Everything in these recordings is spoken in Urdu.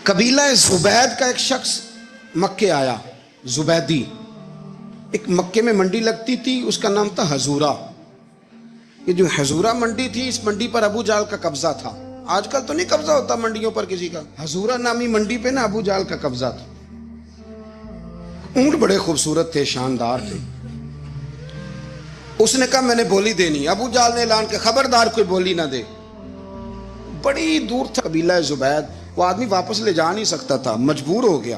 قبیلہ زبید کا ایک شخص مکے آیا، زبیدی. ایک مکے میں منڈی لگتی تھی، اس کا نام تھا حضورہ. یہ جو حضورہ منڈی تھی، اس منڈی پر ابو جہل کا قبضہ تھا. آج کل تو نہیں قبضہ ہوتا منڈیوں پر کسی کا. حضورہ نامی منڈی پہ نا ابو جہل کا قبضہ تھا. اونٹ بڑے خوبصورت تھے، شاندار تھے. اس نے کہا میں نے بولی دینی. ابو جہل نے اعلان کیا خبردار کوئی بولی نہ دے. بڑی دور تھا قبیلہ زبید، وہ آدمی واپس لے جا نہیں سکتا تھا، مجبور ہو گیا.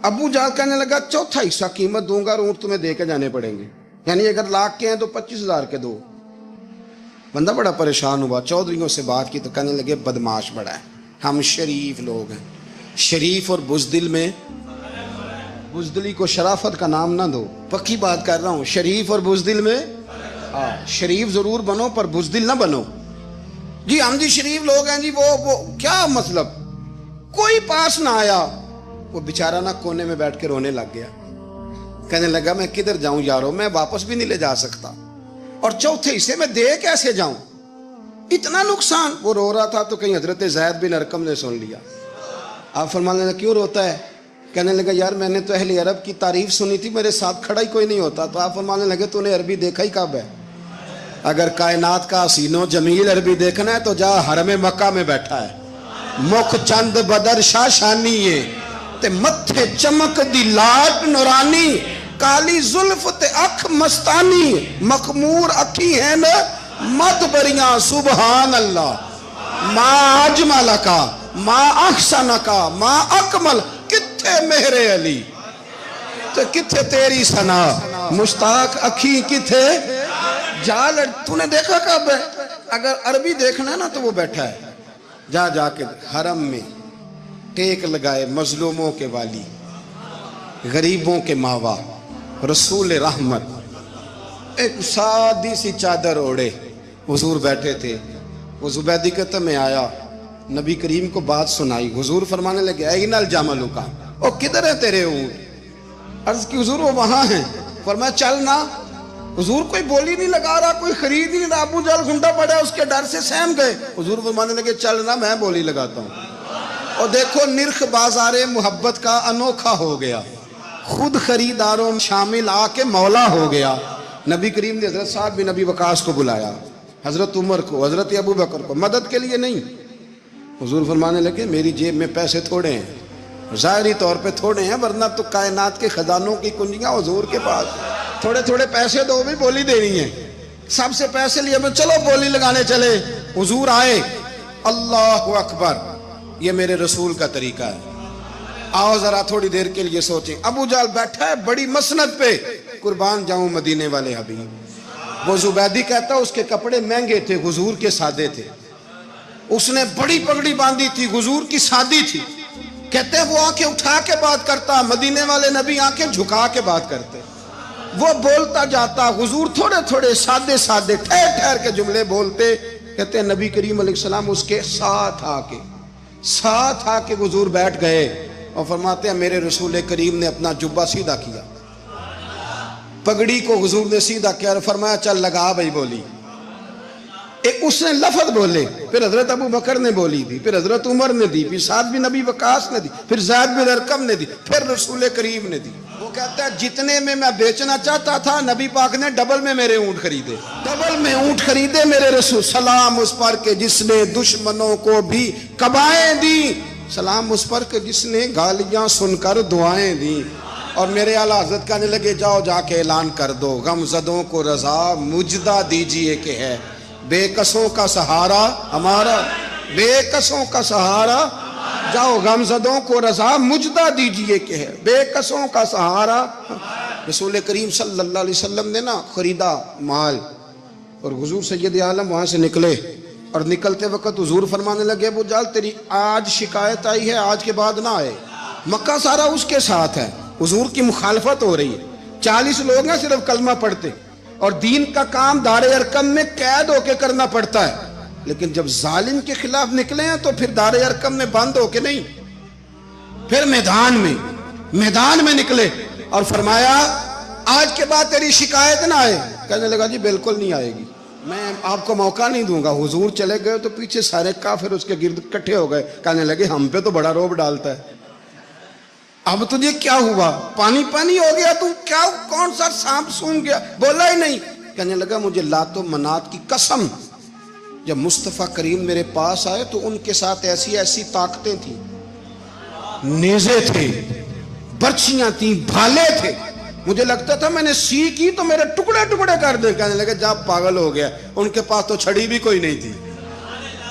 ابو جہل کہنے لگا چوتھا حصہ قیمت دوں گا اور اونٹ تمہیں دے کے جانے پڑیں گے، یعنی اگر لاکھ کے ہیں تو 25,000 کے دو. بندہ بڑا پریشان ہوا، چودھریوں سے بات کی تو کہنے لگے بدماش بڑا ہے، ہم شریف لوگ ہیں. شریف اور بزدل میں، بزدلی کو شرافت کا نام نہ دو، پکی بات کر رہا ہوں. شریف اور بزدل میں شریف ضرور بنو پر بزدل نہ بنو. جی ہم جی شریف لوگ ہیں جی، وہ کیا مطلب. کوئی پاس نہ آیا. وہ بیچارہ نہ کونے میں بیٹھ کے رونے لگ گیا. کہنے لگا میں کدھر جاؤں یارو، میں واپس بھی نہیں لے جا سکتا، اور چوتھے حصے میں دے کیسے جاؤں، اتنا نقصان. وہ رو رہا تھا تو کہیں حضرت زید بن ارقم نے سن لیا. آپ فرمانے لگے کیوں روتا ہے؟ کہنے لگا یار میں نے تو اہل عرب کی تعریف سنی تھی، میرے ساتھ کھڑا ہی کوئی نہیں ہوتا. تو آپ فرمانے لگے تو نے عربی دیکھا ہی کب ہے؟ اگر کائنات کا حسین و جمیل عربی دیکھنا ہے تو جا حرم مکہ میں بیٹھا ہے. مکھ چند بدر شاشانی ہے تے متھے چمک دی لاٹ نورانی، کالی زلف تے اکھ مستانی، مخمور اکھی ہیں مد بریاں سبحان اللہ. ما اجمل کا ما احسن کا ما اکمل، کتھے مہر علی تے کتھے تیری ثنا، مشتاق اکھی کتھے جال. تو نے دیکھا کب ہے؟ اگر عربی دیکھنا ہے نا تو وہ بیٹھا ہے. جا کے حرم میں ٹیک لگائے، مظلوموں کے والی، غریبوں کے ماوا، رسول رحمت. ایک سادی سی چادر اوڑے حضور بیٹھے تھے. وہ زبیدی کہتا میں آیا، نبی کریم کو بات سنائی. حضور فرمانے لگے این الجمل کا، او کدھر ہے تیرے اونٹ؟ عرض کی حضور وہ وہاں ہیں. فرمایا چل نا. حضور کوئی بولی نہیں لگا رہا، کوئی خرید نہیں رہا. ابو جہل گھنٹا پڑا، اس کے ڈر سے سہم گئے. حضور فرمانے لگے چل نا میں بولی لگاتا ہوں. اور دیکھو نرخ بازار محبت کا انوکھا ہو گیا، خود خریداروں شامل آ کے مولا ہو گیا. نبی کریم نے حضرت سعد بن ابی وقاص کو بلایا، حضرت عمر کو، حضرت ابو بکر کو، مدد کے لیے نہیں. حضور فرمانے لگے میری جیب میں پیسے تھوڑے ہیں، ظاہری طور پہ تھوڑے ہیں، ورنہ تو کائنات کے خزانوں کی کنجیاں حضور کے پاس. تھوڑے تھوڑے پیسے دو بھی بولی دینی ہے. سب سے پیسے لیے میں چلو بولی لگانے چلے. حضور آئے، اللہ اکبر، یہ میرے رسول کا طریقہ ہے. آؤ ذرا تھوڑی دیر کے لیے سوچیں. ابو جہل بیٹھا ہے بڑی مسند پہ، قربان جاؤں مدینے والے حبیب. وہ زبیدی کہتا اس کے کپڑے مہنگے تھے، حضور کے سادے تھے. اس نے بڑی پگڑی باندھی تھی، حضور کی سادی تھی. کہتے ہیں وہ آنکھیں اٹھا کے بات کرتا، مدینے والے نبی آنکھیں جھکا کے بات کرتے. وہ بولتا جاتا، حضور تھوڑے تھوڑے سادے سادے ٹھہر ٹھہر کے جملے بولتے. کہتے ہیں نبی کریم علیہ السلام اس کے ساتھ آ کے حضور بیٹھ گئے اور فرماتے ہیں میرے رسول کریم نے اپنا جبہ سیدھا کیا، پگڑی کو حضور نے سیدھا کیا اور فرمایا چل لگا بھائی بولی. اس نے لفظ بولے، پھر حضرت ابو بکر نے بولی دی، پھر حضرت عمر نے دی، پھر سعد بن ابی وقاص نے دی، پھر زید بن ارقم نے دی، پھر رسول کریم نے دی. وہ کہتا ہے جتنے میں بیچنا چاہتا تھا نبی پاک نے ڈبل میں میرے اونٹ خریدے، ڈبل میں اونٹ خریدے میرے رسول. سلام اس پر کہ جس نے دشمنوں کو بھی قبائیں دی، سلام اس پر کہ جس نے گالیاں سن کر دعائیں دی. اور میرے اعلیٰ حضرت کہنے لگے جاؤ جا کے اعلان کر دو غم زدوں کو رضا مجدہ دیجئے کہ ہے بے کسوں کا سہارا ہمارا، بے کسوں کا سہارا. جاؤ غم زدوں کو رضا مجدہ دیجئے کہ ہے بے کسوں کا سہارا. رسول کریم صلی اللہ علیہ وسلم نے نا خریدا مال، اور حضور سید عالم وہاں سے نکلے. اور نکلتے وقت حضور فرمانے لگے ابو جہل تیری آج شکایت آئی ہے، آج کے بعد نہ آئے. مکہ سارا اس کے ساتھ ہے، حضور کی مخالفت ہو رہی ہے. 40 لوگ ہیں صرف کلمہ پڑھتے، اور دین کا کام دار ارقم میں قید ہو کے کرنا پڑتا ہے. لیکن جب ظالم کے خلاف نکلے ہیں تو پھر دار ارقم میں بند ہو کے نہیں، پھر میدان میں نکلے. اور فرمایا آج کے بعد تیری شکایت نہ آئے. کہنے لگا جی بالکل نہیں آئے گی، میں آپ کو موقع نہیں دوں گا. حضور چلے گئے تو پیچھے سارے کافر اس کے گرد اکٹھے ہو گئے, کہنے لگے ہم پہ تو بڑا روب ڈالتا ہے, اب تجھے کیا ہوا, پانی پانی ہو گیا, تو کیا کون سا سانپ سونگ گیا, بولا ہی نہیں. کہنے لگا مجھے لات و منات کی قسم, جب مصطفیٰ کریم میرے پاس آئے تو ان کے ساتھ ایسی ایسی طاقتیں تھیں, نیزے تھے, برچیاں تھیں, بھالے تھے, مجھے لگتا تھا میں نے سی کی تو میرے ٹکڑے ٹکڑے کر دیں. کہنے لگے جب پاگل ہو گیا, ان کے پاس تو چھڑی بھی کوئی نہیں تھی,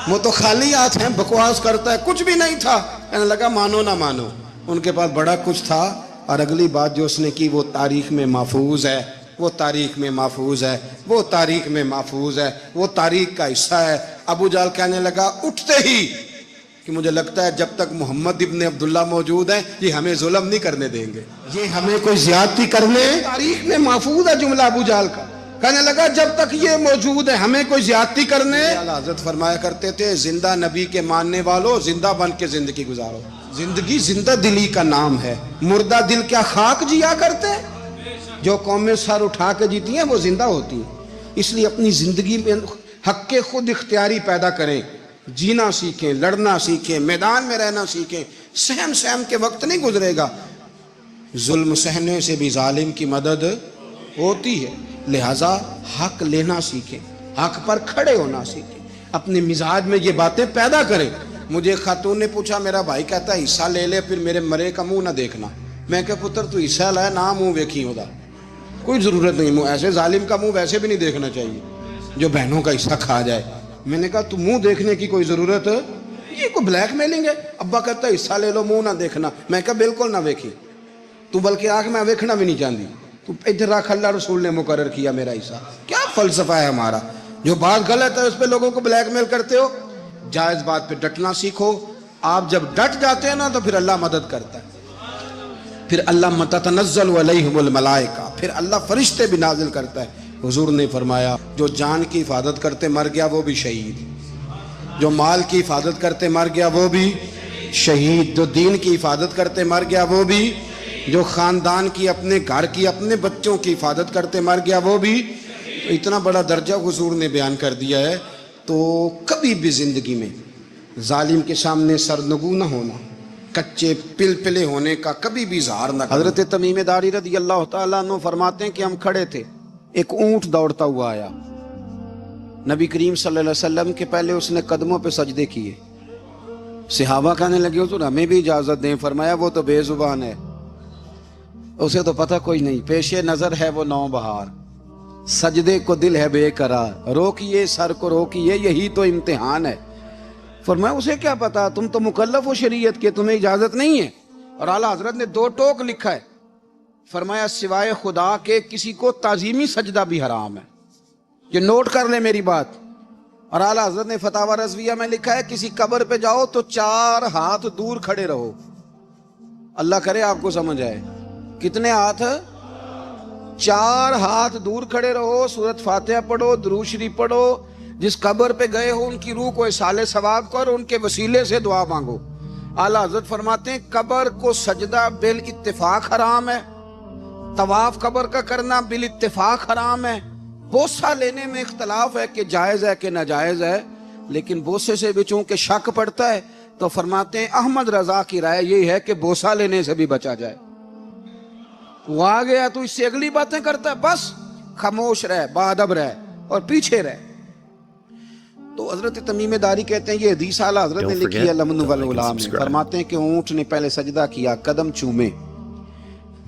وہ تو خالی ہاتھ ہیں, بکواس کرتا ہے, کچھ بھی نہیں تھا. کہنے لگا مانو نہ مانو, ان کے پاس بڑا کچھ تھا. اور اگلی بات جو اس نے کی وہ تاریخ میں محفوظ ہے, وہ تاریخ میں محفوظ ہے, وہ تاریخ میں محفوظ ہے, وہ تاریخ کا حصہ ہے. ابو جہل کہنے لگا اٹھتے ہی کہ مجھے لگتا ہے جب تک محمد ابن عبداللہ موجود ہیں یہ ہمیں ظلم نہیں کرنے دیں گے, یہ ہمیں کوئی زیادتی کرنے, تاریخ میں محفوظ ہے جملہ ابو جہل کا. کہنے لگا جب تک یہ موجود ہے ہمیں کوئی زیادتی کرنے. حضرت فرمایا کرتے تھے زندہ نبی کے ماننے والوں زندہ بن کے زندگی گزارو. زندگی زندہ دلی کا نام ہے, مردہ دل کیا خاک جیا کرتے, جو قومیں سر اٹھا کے جیتی ہیں وہ زندہ ہوتی ہیں. اس لیے اپنی زندگی میں حق کے خود اختیاری پیدا کریں, جینا سیکھیں, لڑنا سیکھیں, میدان میں رہنا سیکھیں. سہم سہم کے وقت نہیں گزرے گا, ظلم سہنے سے بھی ظالم کی مدد ہوتی ہے. لہٰذا حق لینا سیکھیں, حق پر کھڑے ہونا سیکھیں, اپنے مزاج میں یہ باتیں پیدا کریں. مجھے خاتون نے پوچھا, میرا بھائی کہتا ہے حصہ لے لے پھر میرے مرے کا منہ نہ دیکھنا. میں کہ پتر تو حصہ لائے نہ منہ ویکھی ہوتا, کوئی ضرورت نہیں, منہ ایسے ظالم کا منہ ویسے بھی نہیں دیکھنا چاہیے جو بہنوں کا حصہ کھا جائے. میں نے کہا تو منہ دیکھنے کی کوئی ضرورت, یہ کوئی بلیک میلنگ ہے. ابا کہتا ہے حصہ لے لو منہ نہ دیکھنا. میں کہا بالکل نہ ویکھی, تو بلکہ آنکھ میں ویکھنا بھی نہیں چاہتی, تو ادھر رکھ, اللہ رسول نے مقرر کیا میرا حصہ. کیا فلسفہ ہے ہمارا, جو بات غلط ہے اس پہ لوگوں کو بلیک میل کرتے ہو. جائز بات پہ ڈٹنا سیکھو. آپ جب ڈٹ جاتے ہیں نا تو پھر اللہ مدد کرتا ہے, پھر اللہ تتنزل علیہم الملائکہ, پھر اللہ فرشتے بھی نازل کرتا ہے. حضور نے فرمایا جو جان کی حفاظت کرتے مر گیا وہ بھی شہید, جو مال کی حفاظت کرتے مر گیا وہ بھی شہید, جو دین کی حفاظت کرتے مر گیا وہ بھی, جو خاندان کی, اپنے گھر کی, اپنے بچوں کی حفاظت کرتے مر گیا وہ بھی. اتنا بڑا درجہ حضور نے بیان کر دیا ہے. تو کبھی بھی زندگی میں ظالم کے سامنے سرنگو نہ ہونا, کچے پلپلے ہونے کا کبھی بھی اظہار نہ. حضرت تمیم داری رضی اللہ تعالیٰ عنہ فرماتے ہیں کہ ہم کھڑے تھے, ایک اونٹ دوڑتا ہوا آیا, نبی کریم صلی اللہ علیہ وسلم کے پہلے اس نے قدموں پہ سجدے کیے. صحابہ کہنے لگے حضور ہمیں بھی اجازت دیں. فرمایا وہ تو بے زبان ہے, اسے تو پتہ کوئی نہیں, پیش نظر ہے وہ نو بہار, سجدے کو دل ہے بے قرار, روکیے سر کو روکیے یہی تو امتحان ہے. فرمایا اسے کیا پتا, تم تو مکلف ہو شریعت کے, تمہیں اجازت نہیں ہے. اور اعلیٰ حضرت نے 2 ٹوک لکھا ہے, فرمایا سوائے خدا کے کسی کو تعظیمی سجدہ بھی حرام ہے. یہ نوٹ کر لیں میری بات. اور اعلیٰ حضرت نے فتاوی رضویہ میں لکھا ہے کسی قبر پہ جاؤ تو 4 ہاتھ دور کھڑے رہو. اللہ کرے آپ کو سمجھ آئے, کتنے ہاتھ, 4 ہاتھ دور کھڑے رہو, سورۃ فاتحہ پڑھو, درود شریف پڑھو, جس قبر پہ گئے ہو ان کی روح کو اصال ثواب کرو, ان کے وسیلے سے دعا مانگو. اعلیٰ حضرت فرماتے ہیں قبر کو سجدہ بالاتفاق حرام ہے, طواف قبر کا کرنا بالاتفاق حرام ہے. بوسہ لینے میں اختلاف ہے کہ جائز ہے کہ ناجائز ہے, لیکن بوسے سے بھی چونکہ شک پڑتا ہے تو فرماتے ہیں احمد رضا کی رائے یہ ہے کہ بوسہ لینے سے بھی بچا جائے. وہ آ گیا تو اس سے اگلی باتیں کرتا ہے, بس خاموش رہ, باادب رہ اور پیچھے رہ. تو حضرت تمیم داری کہتے ہیں یہ حدیث اعلیٰ حضرت نے لکھی ہے لمن والعلا میں. فرماتے ہیں کہ اونٹ نے پہلے سجدہ کیا, قدم چومے,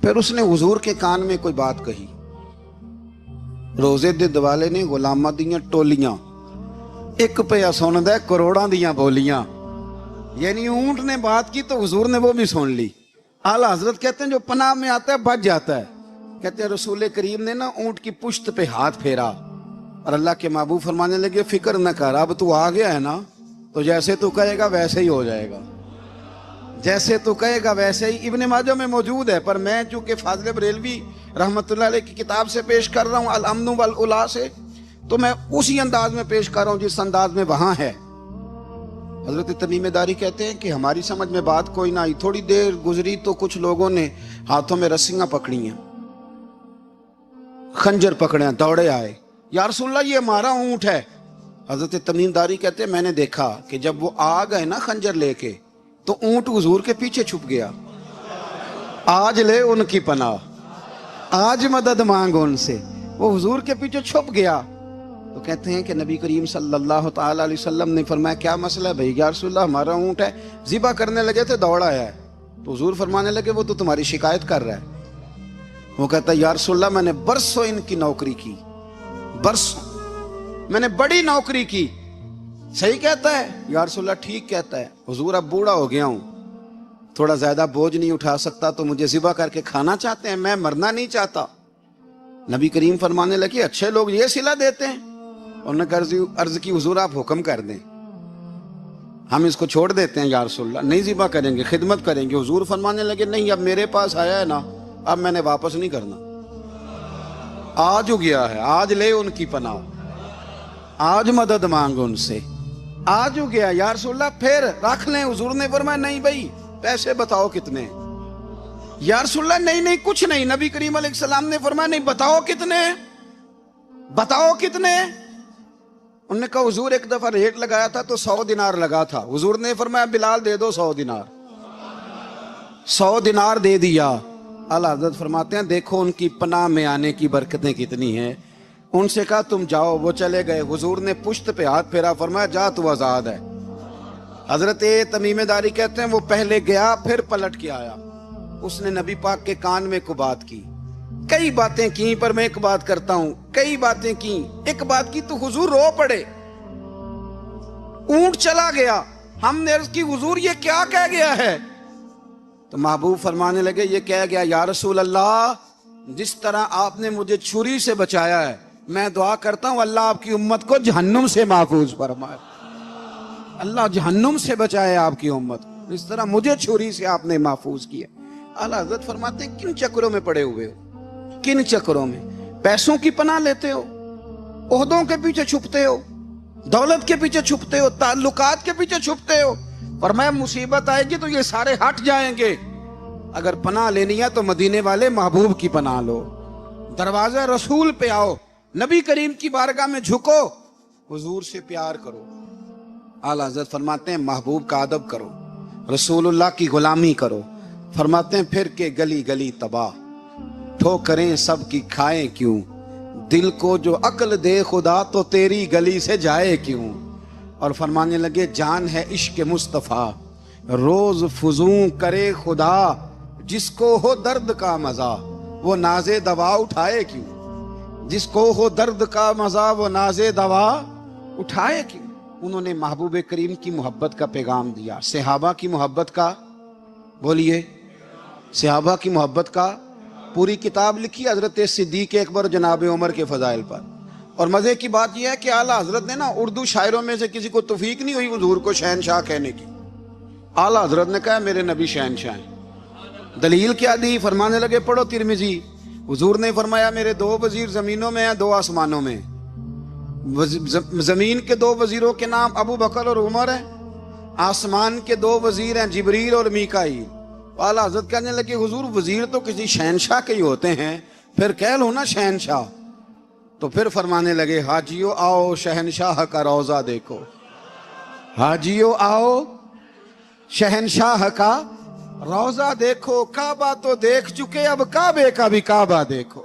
پھر اس نے حضور کے کان میں کوئی بات کہی. روزے دے دوالے نے غلاماں دیاں ٹولیاں, ایک پیا سندا کروڑاں دیاں بولیاں. یعنی اونٹ نے بات کی تو حضور نے وہ بھی سن لی. اعلیٰ حضرت کہتے ہیں جو پناہ میں آتا ہے بچ جاتا ہے. کہتے ہیں رسول کریم نے نا اونٹ کی پشت پہ ہاتھ پھیرا اور اللہ کے محبوب فرمانے لگے فکر نہ کر, اب تو آ گیا ہے نا, تو جیسے تو کہے گا ویسے ہی ہو جائے گا, جیسے تو کہے گا ویسے ہی. ابن ماجہ میں موجود ہے, پر میں چونکہ فاضل بریلوی رحمۃ اللہ علیہ کی کتاب سے پیش کر رہا ہوں الامن والعلا سے, تو میں اسی انداز میں پیش کر رہا ہوں جس انداز میں وہاں ہے. حضرت تمیم داری کہتے ہیں کہ ہماری سمجھ میں بات کوئی نہ آئی. تھوڑی دیر گزری تو کچھ لوگوں نے ہاتھوں میں رسیاں پکڑی ہیں, خنجر پکڑے ہیں, دوڑے آئے, یا رسول اللہ یہ ہمارا اونٹ ہے. حضرت تمیم داری کہتے ہیں میں نے دیکھا کہ جب وہ آ گئے نا خنجر لے کے تو اونٹ حضور کے پیچھے چھپ گیا. آج لے ان کی پناہ، آج مدد مانگ ان سے. وہ حضور کے پیچھے چھپ گیا. تو کہتے ہیں کہ نبی کریم صلی اللہ تعالی علیہ وسلم نے فرمایا کیا مسئلہ ہے بھائی؟ یا رسول اللہ ہمارا اونٹ ہے. ذبح کرنے لگے تھے دوڑ آیا ہے. تو حضور فرمانے لگے وہ تو تمہاری شکایت کر رہا ہے. وہ کہتا ہے یا رسول اللہ میں نے برسوں ان کی نوکری کی، برسوں میں نے بڑی نوکری کی. صحیح کہتا ہے یا رسول اللہ؟ ٹھیک کہتا ہے. حضور اب بوڑھا ہو گیا ہوں، تھوڑا زیادہ بوجھ نہیں اٹھا سکتا، تو مجھے ذبح کر کے کھانا چاہتے ہیں، میں مرنا نہیں چاہتا. نبی کریم فرمانے لگے اچھے لوگ یہ صلہ دیتے ہیں. انہوں نے عرض کی حضور آپ حکم کر دیں، ہم اس کو چھوڑ دیتے ہیں یا رسول اللہ، نہیں ذبح کریں گے، خدمت کریں گے. حضور فرمانے لگے نہیں، اب میرے پاس آیا ہے نا، اب میں نے واپس نہیں کرنا. آج ہو گیا ہے، آج لے ان کی پناہ، آج مدد مانگ ان سے. آج ہو گیا یا رسول اللہ پھر رکھ لیں. حضور نے فرمایا نہیں بھائی پیسے بتاؤ کتنے. یا رسول اللہ نہیں کچھ نہیں. نبی کریم علیہ السلام نے فرمایا نہیں بتاؤ کتنے، بتاؤ کتنے. انہوں نے کہا حضور ایک دفعہ ریٹ لگایا تھا تو 100 دینار لگا تھا. حضور نے فرمایا بلال دے دو 100 دینار. 100 دینار دے دیا. اعلیٰ حضرت فرماتے ہیں دیکھو ان کی پناہ میں آنے کی برکتیں کتنی ہیں. ان سے کہا تم جاؤ، وہ چلے گئے. حضور نے پشت پہ ہاتھ پھیرا، فرمایا جا تو آزاد ہے. حضرت تمیم داری کہتے ہیں وہ پہلے گیا پھر پلٹ کے آیا. اس نے نبی پاک کے کان میں کو بات کی، کئی باتیں کی، پر میں ایک بات کرتا ہوں، کئی باتیں کی. ایک بات کی تو حضور رو پڑے. اونٹ چلا گیا. ہم نے عرض کی حضور یہ کیا کہہ گیا ہے؟ تو محبوب فرمانے لگے یہ کہہ گیا یا رسول اللہ جس طرح آپ نے مجھے چھری سے بچایا ہے، میں دعا کرتا ہوں اللہ آپ کی امت کو جہنم سے محفوظ فرمائے. اللہ جہنم سے بچائے آپ کی امت، اس طرح مجھے چھری سے آپ نے محفوظ کیا. اعلیٰ حضرت فرماتے ہیں کن چکروں میں پڑے ہوئے ہو؟ کن چکروں میں؟ پیسوں کی پناہ لیتے ہو، عہدوں کے پیچھے چھپتے ہو، دولت کے پیچھے چھپتے ہو، تعلقات کے پیچھے چھپتے ہو. فرمایا مصیبت آئے گی تو یہ سارے ہٹ جائیں گے. اگر پناہ لینی ہے تو مدینے والے محبوب کی پناہ لو، دروازہ رسول پہ آؤ، نبی کریم کی بارگاہ میں جھکو، حضور سے پیار کرو. اعلیٰ حضرت فرماتے ہیں محبوب کا ادب کرو، رسول اللہ کی غلامی کرو. فرماتے ہیں پھر کے گلی گلی تباہ، ٹھوکریں سب کی کھائیں کیوں، دل کو جو عقل دے خدا تو تیری گلی سے جائے کیوں. اور فرمانے لگے جان ہے عشق مصطفیٰ، روز فزوں کرے خدا، جس کو ہو درد کا مزہ وہ ناز دوا اٹھائے کیوں. جس کو ہو درد کا مزہ وہ ناز دوا اٹھائے کیوں. انہوں نے محبوب کریم کی محبت کا پیغام دیا، صحابہ کی محبت کا، بولیے صحابہ کی محبت کا. پوری کتاب لکھی حضرت صدیق اکبر جناب عمر کے فضائل پر. اور مزے کی بات یہ ہے کہ اعلیٰ حضرت نے نا اردو شاعروں میں سے کسی کو توفیق نہیں ہوئی حضور کو شہنشاہ کہنے کی. اعلیٰ حضرت نے کہا میرے نبی شہنشاہ ہیں. دلیل کیا دی؟ فرمانے لگے پڑھو ترمذی. حضور نے فرمایا میرے 2 وزیر زمینوں میں ہیں، 2 آسمانوں میں. زمین کے 2 وزیروں کے نام ابو بکر اور عمر ہیں، آسمان کے 2 وزیر ہیں جبریل اور میکائیل. اعلیٰ حضرت کہنے لگے حضور وزیر تو کسی شہنشاہ کے ہی ہوتے ہیں، پھر کہہ لو نا شہنشاہ. تو پھر فرمانے لگے حاجیو آؤ شہنشاہ کا روضہ دیکھو، حاجیو آؤ شہنشاہ کا روضہ دیکھو. کعبہ تو دیکھ چکے اب کعبے کا بھی کعبہ دیکھو،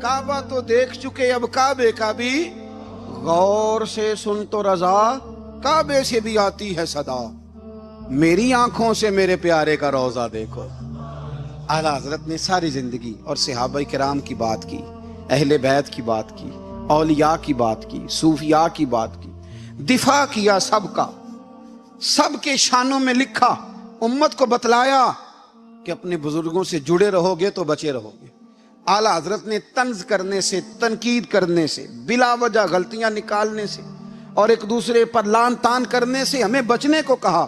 کعبہ تو دیکھ چکے اب کعبے کا بھی، غور سے سن تو رضا کعبے سے بھی آتی ہے صدا، میری آنکھوں سے میرے پیارے کا روضہ دیکھو. اعلیٰ حضرت نے ساری زندگی اور صحابہ کرام کی بات کی، اہل بیت کی بات کی، اولیاء کی بات کی، صوفیاء کی بات کی، دفاع کیا سب کا، سب کے شانوں میں لکھا، امت کو بتلایا کہ اپنے بزرگوں سے جڑے رہو گے تو بچے رہو گے. اعلیٰ حضرت نے طنز کرنے سے، تنقید کرنے سے، بلا وجہ غلطیاں نکالنے سے اور ایک دوسرے پر لان تان کرنے سے ہمیں بچنے کو کہا.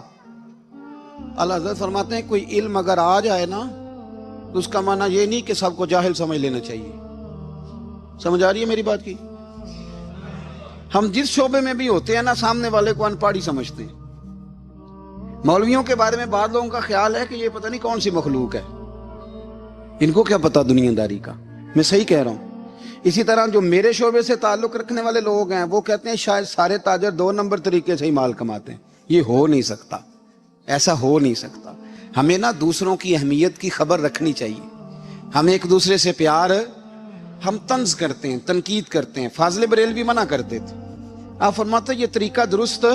اعلیٰ حضرت فرماتے ہیں کوئی علم اگر آ جائے نا تو اس کا معنی یہ نہیں کہ سب کو جاہل سمجھ لینا چاہیے. سمجھ آ رہی ہے میری بات کی؟ ہم جس شعبے میں بھی ہوتے ہیں نا سامنے والے کو ان پڑھ ہی سمجھتے ہیں. مولویوں کے بارے میں بعض لوگوں کا خیال ہے کہ یہ پتہ نہیں کون سی مخلوق ہے، ان کو کیا پتا دنیا داری کا. میں صحیح کہہ رہا ہوں. اسی طرح جو میرے شعبے سے تعلق رکھنے والے لوگ ہیں وہ کہتے ہیں شاید سارے تاجر 2 نمبر طریقے سے ہی مال کماتے ہیں. یہ ہو نہیں سکتا, ایسا ہو نہیں سکتا. ہمیں نا دوسروں کی اہمیت کی خبر رکھنی چاہیے. ہم ایک دوسرے سے پیار, ہم طنز کرتے ہیں, تنقید کرتے ہیں. فاضل بریلوی منع کرتے تھے, آپ فرماتے یہ طریقہ درست.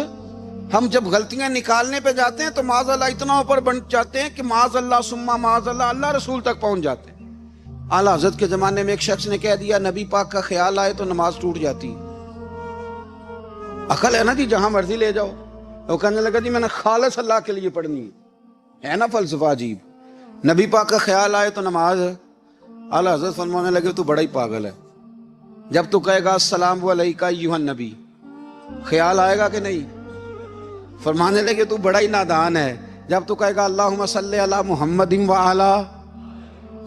ہم جب غلطیاں نکالنے پہ جاتے ہیں تو معاذ اللہ اتنا اوپر بن جاتے ہیں کہ معاذ اللہ ثم معاذ اللہ اللہ رسول تک پہنچ جاتے ہیں. اعلیٰ حضرت کے زمانے میں ایک شخص نے کہہ دیا نبی پاک کا خیال آئے تو نماز ٹوٹ جاتی. عقل ہے نا جی, جہاں مرضی لے جاؤ. وہ کہنے لگا جی میں نے خالص اللہ کے لیے پڑھنی ہے نا فلسفہ عجیب. نبی پاک کا خیال آئے تو نماز. اعلیٰ حضرت فرمانے لگے تو بڑا ہی پاگل ہے. جب تو کہے گا السلام علیکہ ایھا النبی, خیال آئے گا کہ نہیں؟ فرمانے لگے تو بڑا ہی نادان ہے. جب تو کہے گا اللہم صلی علی محمد وعلی,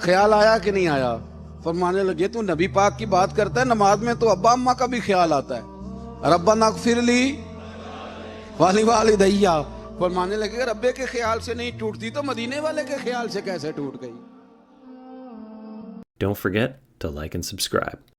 خیال آیا کہ نہیں آیا؟ فرمانے لگے تو نبی پاک کی بات کرتا ہے, نماز میں تو ابا اماں کا بھی خیال آتا ہے. ربنا اغفر لی ولوالدی. فرمانے لگے ربے کے خیال سے نہیں ٹوٹتی تو مدینے والے کے خیال سے کیسے ٹوٹ گئی؟ Don't forget to like and subscribe.